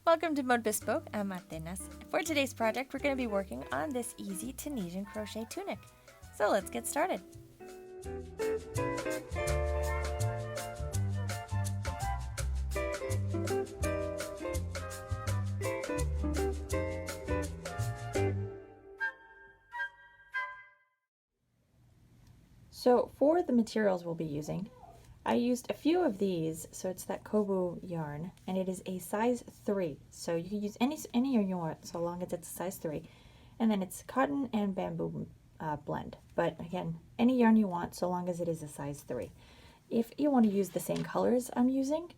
Welcome to Mode Bespoke, I'm Atenas. For today's project, we're going to be working on this easy Tunisian crochet tunic. So let's get started. So for the materials we'll be using, I used a few of these, so it's that Coboo yarn, and it is a size 3. So you can use any yarn you want, so long as it's a size 3. And then it's cotton and bamboo blend. But again, any yarn you want, so long as it is a size 3. If you want to use the same colors I'm using,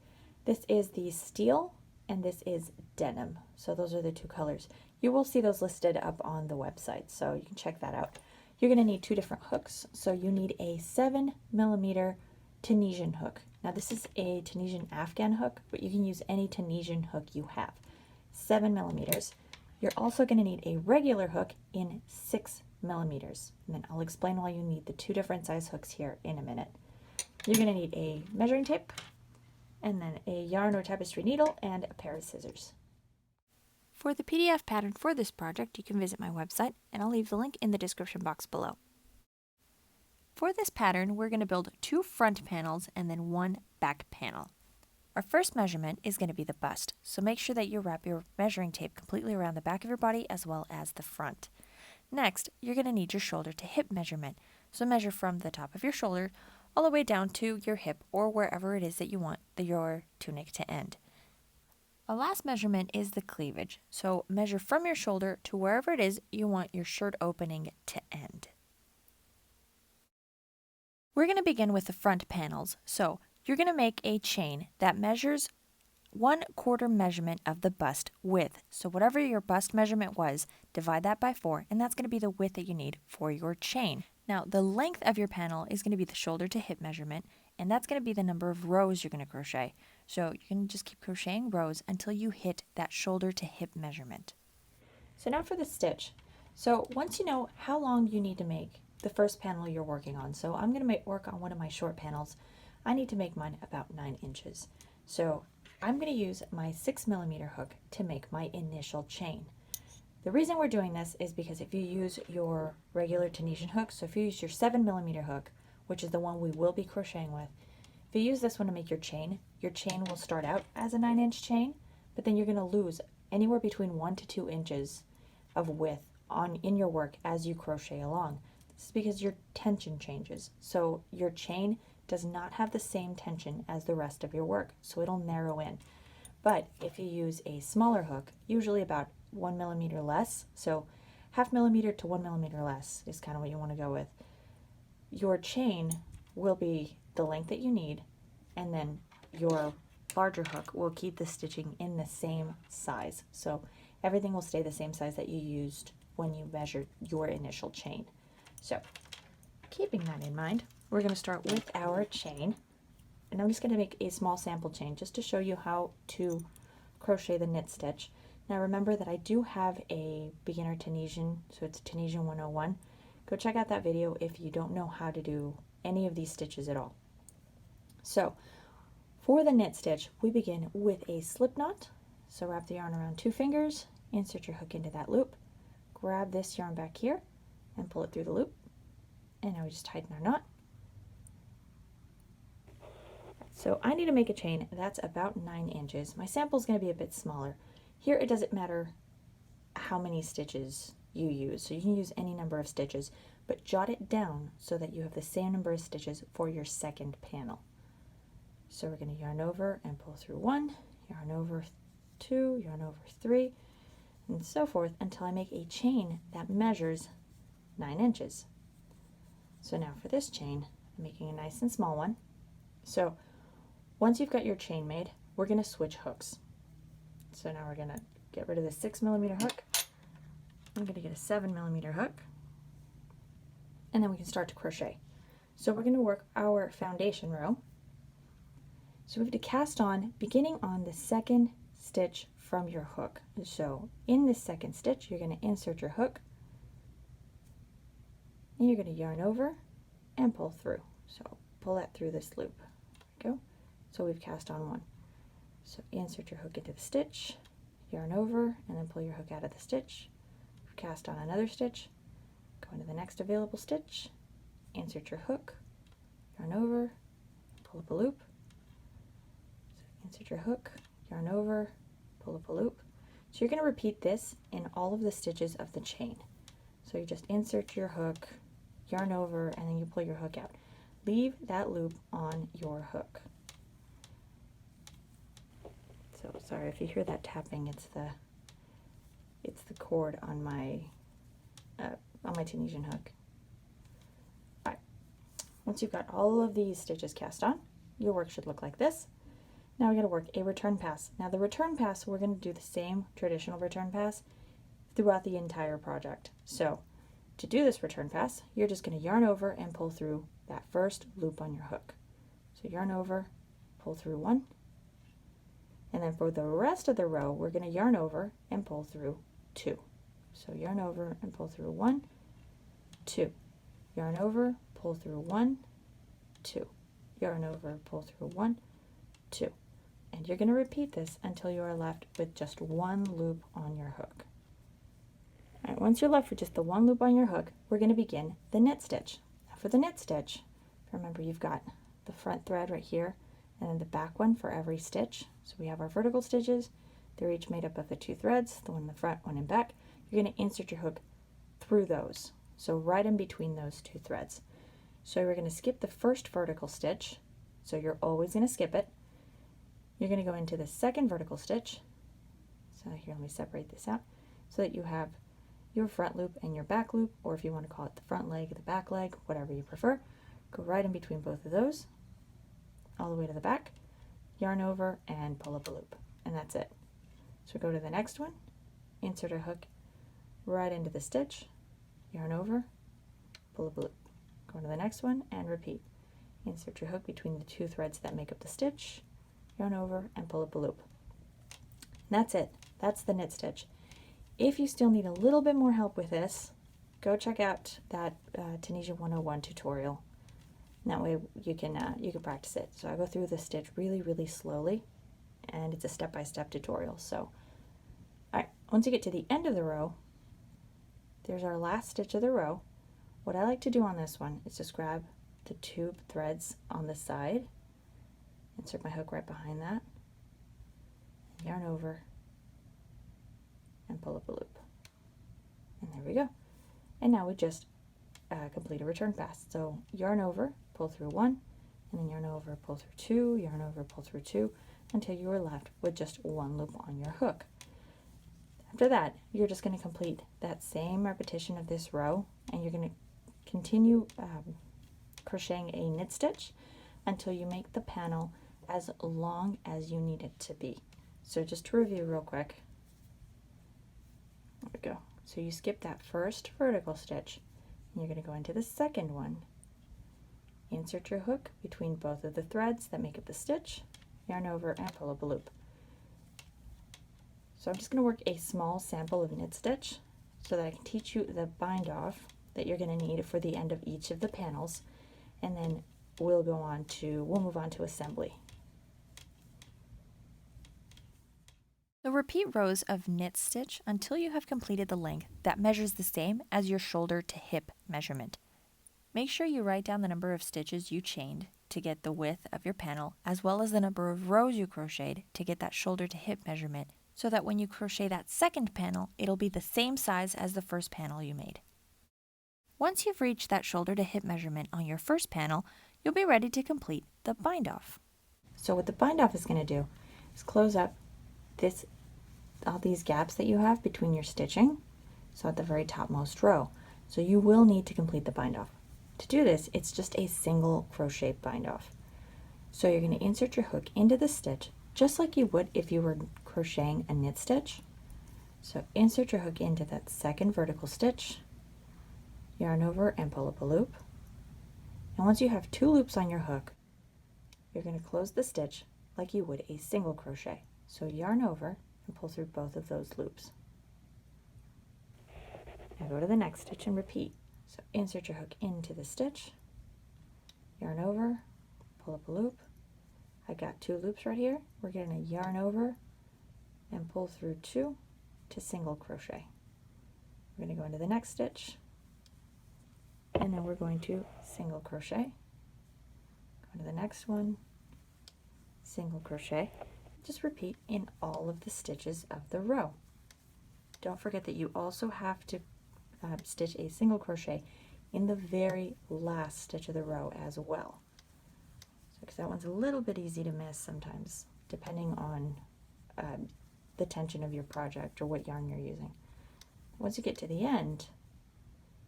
this is the steel and this is denim. So those are the two colors. You will see those listed up on the website, so you can check that out. You're going to need 2 different hooks. So you need a 7mm Tunisian hook. Now this is a Tunisian Afghan hook, but you can use any Tunisian hook you have. 7mm. You're also going to need a regular hook in 6mm. And then I'll explain why you need the 2 different size hooks here in a minute. You're going to need a measuring tape, and then a yarn or tapestry needle, and a pair of scissors. For the PDF pattern for this project, you can visit my website, and I'll leave the link in the description box below. For this pattern, we're going to build 2 front panels and then 1 back panel. Our first measurement is going to be the bust, so make sure that you wrap your measuring tape completely around the back of your body as well as the front. Next, you're going to need your shoulder to hip measurement, so measure from the top of your shoulder all the way down to your hip or wherever it is that you want your tunic to end. A last measurement is the cleavage, so measure from your shoulder to wherever it is you want your shirt opening to end. We're going to begin with the front panels, so you're going to make a chain that measures 1/4 measurement of the bust width. So whatever your bust measurement was, divide that by 4, and that's going to be the width that you need for your chain. Now, the length of your panel is going to be the shoulder to hip measurement, and that's going to be the number of rows you're going to crochet. So you can just keep crocheting rows until you hit that shoulder to hip measurement. So now for the stitch. So once you know how long you need to make the first panel you're working on, so I'm going to work on one of my short panels. I need to make mine about 9 inches. So I'm going to use my 6mm hook to make my initial chain. The reason we're doing this is because if you use your regular Tunisian hook, so if you use your 7mm hook, which is the one we will be crocheting with, if you use this one to make your chain will start out as a 9-inch chain, but then you're going to lose anywhere between 1 to 2 inches of width in your work as you crochet along. This is because your tension changes. So your chain does not have the same tension as the rest of your work, so it'll narrow in. But if you use a smaller hook, usually about 1mm less, so 0.5 millimeter to 1mm less is kind of what you want to go with, your chain will be the length that you need, and then your larger hook will keep the stitching in the same size. So everything will stay the same size that you used when you measured your initial chain. So keeping that in mind, we're going to start with our chain, and I'm just going to make a small sample chain just to show you how to crochet the knit stitch. Now remember that I do have a beginner Tunisian, so it's Tunisian 101. Go check out that video if you don't know how to do any of these stitches at all. So for the knit stitch, we begin with a slip knot. So wrap the yarn around 2 fingers, insert your hook into that loop, grab this yarn back here and pull it through the loop, and now we just tighten our knot. So I need to make a chain that's about 9 inches. My sample is going to be a bit smaller. Here it doesn't matter how many stitches you use, so you can use any number of stitches, but jot it down so that you have the same number of stitches for your second panel. So we're going to yarn over and pull through 1, yarn over 2, yarn over 3, and so forth until I make a chain that measures 9 inches. So now for this chain, I'm making a nice and small one. So once you've got your chain made, we're going to switch hooks. So now we're going to get rid of the 6mm hook. I'm going to get a 7mm hook, and then we can start to crochet. So we're going to work our foundation row. So we have to cast on, beginning on the 2nd stitch from your hook. So in this 2nd stitch, you're going to insert your hook, and you're going to yarn over and pull through. So pull that through this loop. There we go. So we've cast on 1. So insert your hook into the stitch, yarn over, and then pull your hook out of the stitch, cast on another stitch, go into the next available stitch, insert your hook, yarn over, pull up a loop, so insert your hook, yarn over, pull up a loop. So you're going to repeat this in all of the stitches of the chain. So you just insert your hook, yarn over, and then you pull your hook out. Leave that loop on your hook. So sorry if you hear that tapping, it's the cord on my Tunisian hook. All right. Once you've got all of these stitches cast on, your work should look like this. Now we're going to work a return pass. Now the return pass, we're going to do the same traditional return pass throughout the entire project. So to do this return pass, you're just going to yarn over and pull through that first loop on your hook. So yarn over, pull through one, and then for the rest of the row, we're going to yarn over and pull through two. So yarn over and pull through one, two, yarn over, pull through one, two, yarn over, pull through one, two. And you're going to repeat this until you are left with just one loop on your hook. All right, once you're left with just the one loop on your hook, we're going to begin the knit stitch. Now for the knit stitch, remember you've got the front thread right here and then the back one for every stitch. So we have our vertical stitches. They're each made up of the two threads, the one in the front, one in back. You're going to insert your hook through those, so right in between those two threads. So we're going to skip the first vertical stitch, so you're always going to skip it. You're going to go into the second vertical stitch. So here, let me separate this out so that you have your front loop and your back loop, or if you want to call it the front leg, the back leg, whatever you prefer. Go right in between both of those, all the way to the back, yarn over and pull up a loop, and that's it. So go to the next one, insert a hook right into the stitch, yarn over, pull up a loop. Go to the next one and repeat. Insert your hook between the two threads that make up the stitch, yarn over and pull up a loop. And that's it. That's the knit stitch. If you still need a little bit more help with this, go check out that Tunisian 101 tutorial. And that way you can practice it. So I go through the stitch really slowly, and it's a step-by-step tutorial. So, all right, once you get to the end of the row, there's our last stitch of the row. What I like to do on this one is just grab the two threads on the side, insert my hook right behind that, yarn over, and pull up a loop. And there we go. And now we just complete a return pass. So yarn over, pull through one, and then yarn over, pull through two, yarn over, pull through two, until you are left with just one loop on your hook. After that, you're just going to complete that same repetition of this row, and you're going to continue crocheting a knit stitch until you make the panel as long as you need it to be. So just to review real quick, there we go. So you skip that first vertical stitch, and you're going to go into the second one. Insert your hook between both of the threads that make up the stitch, yarn over and pull up a loop. So I'm just going to work a small sample of knit stitch so that I can teach you the bind off that you're going to need for the end of each of the panels, and then we'll move on to assembly. So repeat rows of knit stitch until you have completed the length that measures the same as your shoulder to hip measurement. Make sure you write down the number of stitches you chained to get the width of your panel, as well as the number of rows you crocheted to get that shoulder to hip measurement, so that when you crochet that second panel, it'll be the same size as the first panel you made. Once you've reached that shoulder to hip measurement on your first panel, you'll be ready to complete the bind off. So what the bind off is going to do is close up all these gaps that you have between your stitching, so at the very topmost row. So you will need to complete the bind off. To do this, it's just a single crochet bind off. So you're going to insert your hook into the stitch just like you would if you were crocheting a knit stitch. So insert your hook into that second vertical stitch, yarn over and pull up a loop. And once you have two loops on your hook, you're going to close the stitch like you would a single crochet. So yarn over and pull through both of those loops. Now go to the next stitch and repeat. So insert your hook into the stitch, yarn over, pull up a loop. I got two loops right here. We're going to yarn over and pull through 2 to single crochet. We're going to go into the next stitch, and then we're going to single crochet, go to the next one, single crochet. Just repeat in all of the stitches of the row. Don't forget that you also have to stitch a single crochet in the very last stitch of the row as well. So, because that one's a little bit easy to miss sometimes, depending on the tension of your project or what yarn you're using. Once you get to the end,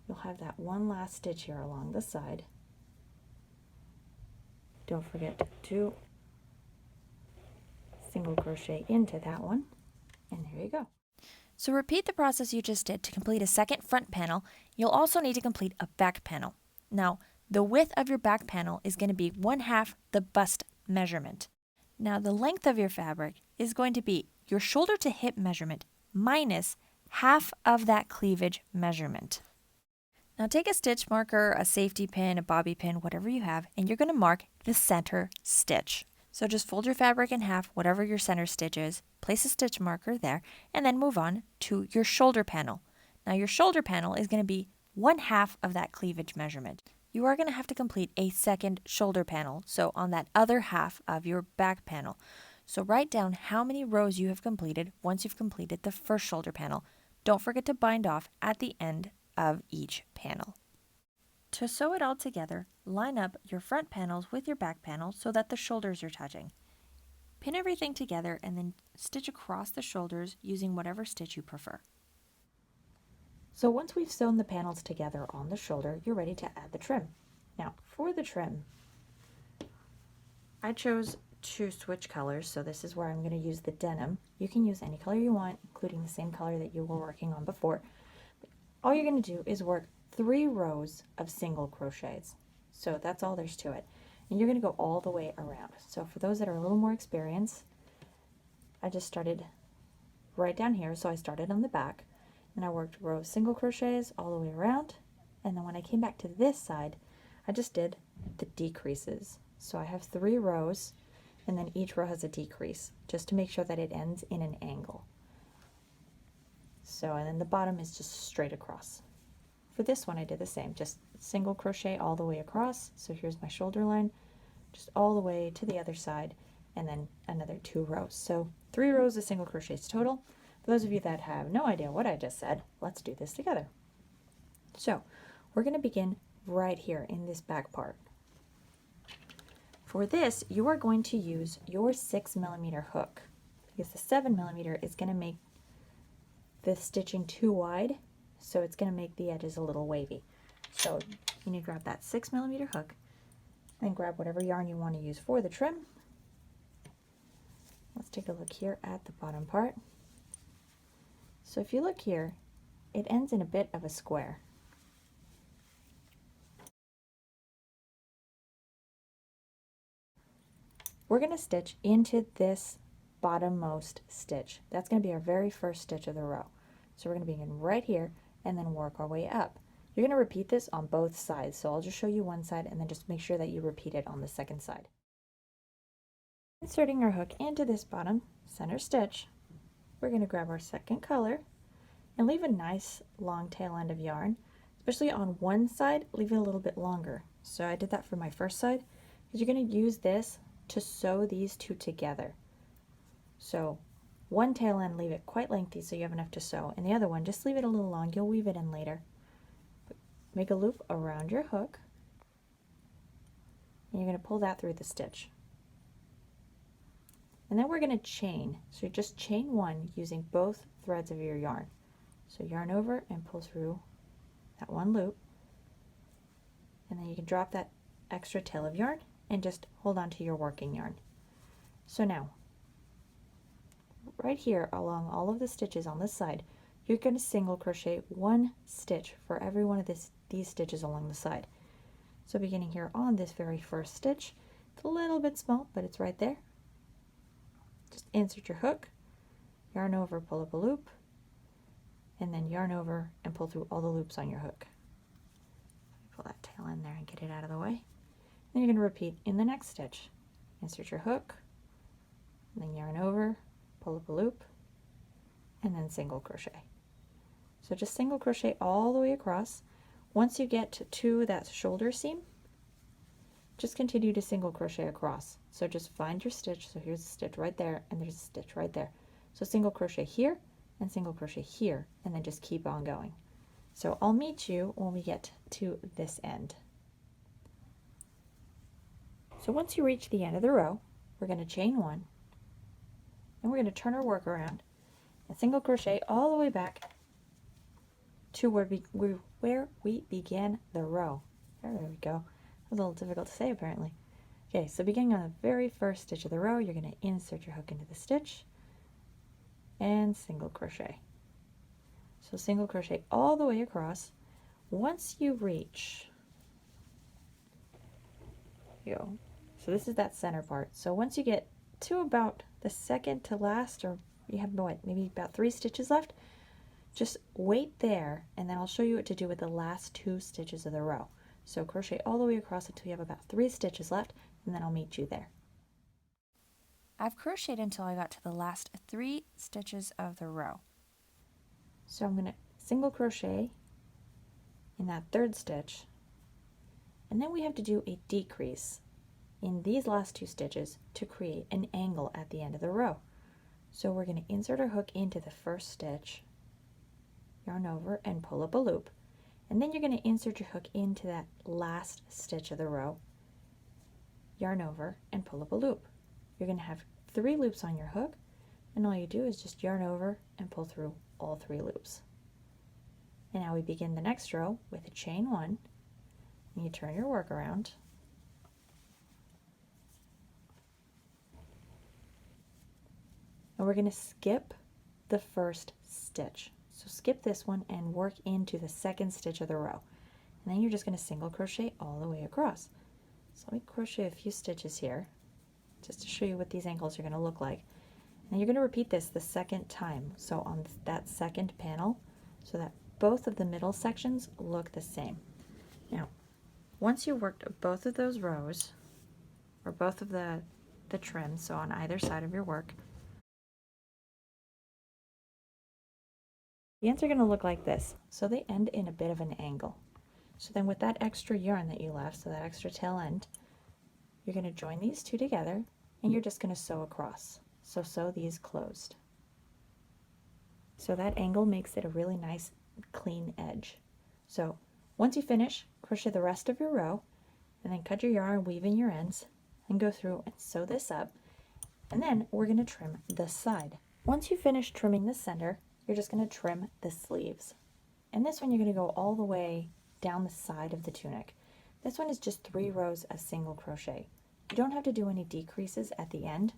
you'll have that one last stitch here along the side. Don't forget to single crochet into that one, and there you go. So repeat the process you just did to complete a second front panel. You'll also need to complete a back panel. Now, the width of your back panel is going to be 1/2 the bust measurement. Now, the length of your fabric is going to be your shoulder to hip measurement minus 1/2 of that cleavage measurement. Now take a stitch marker, a safety pin, a bobby pin, whatever you have, and you're going to mark the center stitch. So just fold your fabric in half, whatever your center stitch is, place a stitch marker there, and then move on to your shoulder panel. Now your shoulder panel is going to be 1/2 of that cleavage measurement. You are going to have to complete a second shoulder panel, so on that other half of your back panel. So write down how many rows you have completed once you've completed the first shoulder panel. Don't forget to bind off at the end of each panel. To sew it all together, line up your front panels with your back panels so that the shoulders are touching. Pin everything together and then stitch across the shoulders using whatever stitch you prefer. So once we've sewn the panels together on the shoulder, you're ready to add the trim. Now, for the trim, I chose to switch colors, so this is where I'm going to use the denim. You can use any color you want, including the same color that you were working on before. All you're going to do is work 3 rows of single crochets. So that's all there's to it. And you're going to go all the way around. So for those that are a little more experienced, I just started right down here. So I started on the back and I worked row of single crochets all the way around. And then when I came back to this side, I just did the decreases. So I have 3 rows and then each row has a decrease just to make sure that it ends in an angle. So, and then the bottom is just straight across. For this one, I did the same, just single crochet all the way across. So here's my shoulder line, just all the way to the other side, and then another 2 rows. So 3 rows of single crochets total. For those of you that have no idea what I just said, let's do this together. So we're going to begin right here in this back part. For this, you are going to use your 6mm hook because the 7mm is going to make the stitching too wide, so it's going to make the edges a little wavy. So you need to grab that 6mm hook, then grab whatever yarn you want to use for the trim. Let's take a look here at the bottom part. So if you look here, it ends in a bit of a square. We're going to stitch into this bottommost stitch. That's going to be our very first stitch of the row. So we're going to begin right here and then work our way up. You're going to repeat this on both sides. So I'll just show you one side and then just make sure that you repeat it on the second side. Inserting our hook into this bottom center stitch, we're going to grab our second color and leave a nice long tail end of yarn, especially on one side, leave it a little bit longer. So I did that for my first side because you're going to use this to sew these two together. So one tail end, leave it quite lengthy so you have enough to sew, and the other one, just leave it a little long. You'll weave it in later. Make a loop around your hook, and you're going to pull that through the stitch. And then we're going to chain. So just chain 1 using both threads of your yarn. So yarn over and pull through that 1 loop, and then you can drop that extra tail of yarn and just hold on to your working yarn. So now, right here along all of the stitches on this side, you're going to single crochet 1 stitch for every one of these stitches along the side. So beginning here on this very first stitch, it's a little bit small, but it's right there. Just insert your hook, yarn over, pull up a loop, and then yarn over and pull through all the loops on your hook. Pull that tail in there and get it out of the way. Then you're going to repeat in the next stitch. Insert your hook, and then yarn over, pull up a loop, and then single crochet. So just single crochet all the way across. Once you get to that shoulder seam, just continue to single crochet across. So just find your stitch. So here's a stitch right there, and there's a stitch right there. So single crochet here and single crochet here, and then just keep on going. So I'll meet you when we get to this end. So once you reach the end of the row, we're going to chain one, and we're going to turn our work around and single crochet all the way back to where we began the row. There we go. That was a little difficult to say apparently. Okay, so beginning on the very first stitch of the row, you're going to insert your hook into the stitch and single crochet. So single crochet all the way across. Once you reach, so this is that center part. So once you get to about the second to last, or you have what, maybe about 3 stitches left, just wait there, and then I'll show you what to do with the last 2 stitches of the row. So crochet all the way across until you have about 3 stitches left, and then I'll meet you there. I've crocheted until I got to the last 3 stitches of the row. So I'm going to single crochet in that 3rd stitch, and then we have to do a decrease in these last 2 stitches to create an angle at the end of the row. So we're going to insert our hook into the first stitch, yarn over and pull up a loop, and then you're going to insert your hook into that last stitch of the row, yarn over and pull up a loop. You're going to have 3 loops on your hook, and all you do is just yarn over and pull through all 3 loops. And now we begin the next row with a chain 1, and you turn your work around, and we're going to skip the first stitch. So skip this one and work into the 2nd stitch of the row, and then you're just going to single crochet all the way across. So let me crochet a few stitches here just to show you what these angles are going to look like. And you're going to repeat this the 2nd time, so on that 2nd panel, so that both of the middle sections look the same. Now once you worked both of those rows, or both of the trims, so on either side of your work, the ends are going to look like this. So they end in a bit of an angle. So then with that extra yarn that you left, so that extra tail end, you're going to join these 2 together, and you're just going to sew across. So sew these closed. So that angle makes it a really nice clean edge. So once you finish, crochet the rest of your row, and then cut your yarn, weave in your ends, and go through and sew this up. And then we're going to trim this side. Once you finish trimming the center, you're just going to trim the sleeves. And this one you're going to go all the way down the side of the tunic. This one is just 3 rows of single crochet. You don't have to do any decreases at the end.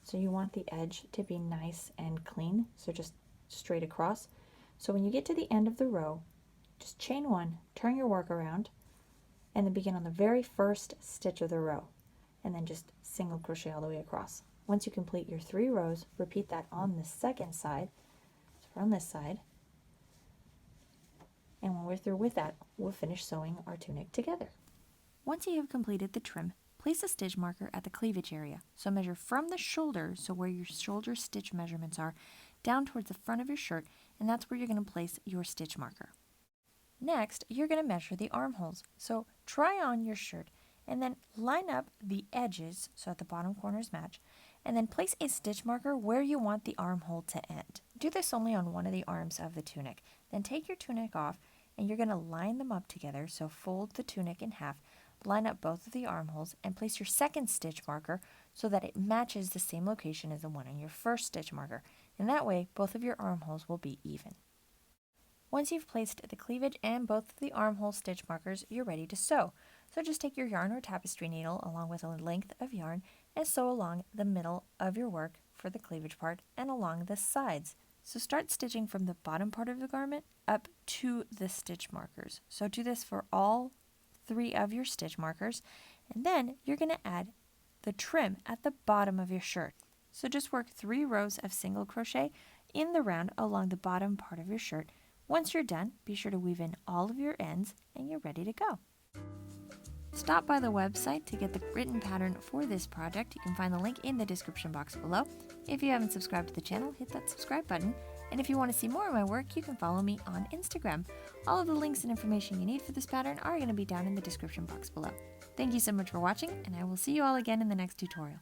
So you want the edge to be nice and clean, so just straight across. So when you get to the end of the row, just chain 1, turn your work around, and then begin on the very first stitch of the row, and then just single crochet all the way across. Once you complete your 3 rows, repeat that on the 2nd side, so on this side, and when we're through with that, we'll finish sewing our tunic together. Once you have completed the trim, place a stitch marker at the cleavage area. So measure from the shoulder, so where your shoulder stitch measurements are, down towards the front of your shirt, and that's where you're going to place your stitch marker. Next, you're going to measure the armholes. So try on your shirt and then line up the edges, so at the bottom corners match, and then place a stitch marker where you want the armhole to end. Do this only on one of the arms of the tunic. Then take your tunic off, and you're going to line them up together, so fold the tunic in half, line up both of the armholes, and place your 2nd stitch marker so that it matches the same location as the one on your first stitch marker, and that way both of your armholes will be even. Once you've placed the cleavage and both of the armhole stitch markers, you're ready to sew. So just take your yarn or tapestry needle along with a length of yarn and sew along the middle of your work for the cleavage part and along the sides. So start stitching from the bottom part of the garment up to the stitch markers. So do this for all 3 of your stitch markers, and then you're going to add the trim at the bottom of your shirt. So just work 3 rows of single crochet in the round along the bottom part of your shirt. Once you're done, be sure to weave in all of your ends and you're ready to go. Stop by the website to get the written pattern for this project. You can find the link in the description box below. If you haven't subscribed to the channel, hit that subscribe button. And if you want to see more of my work, you can follow me on Instagram. All of the links and information you need for this pattern are going to be down in the description box below. Thank you so much for watching, and I will see you all again in the next tutorial.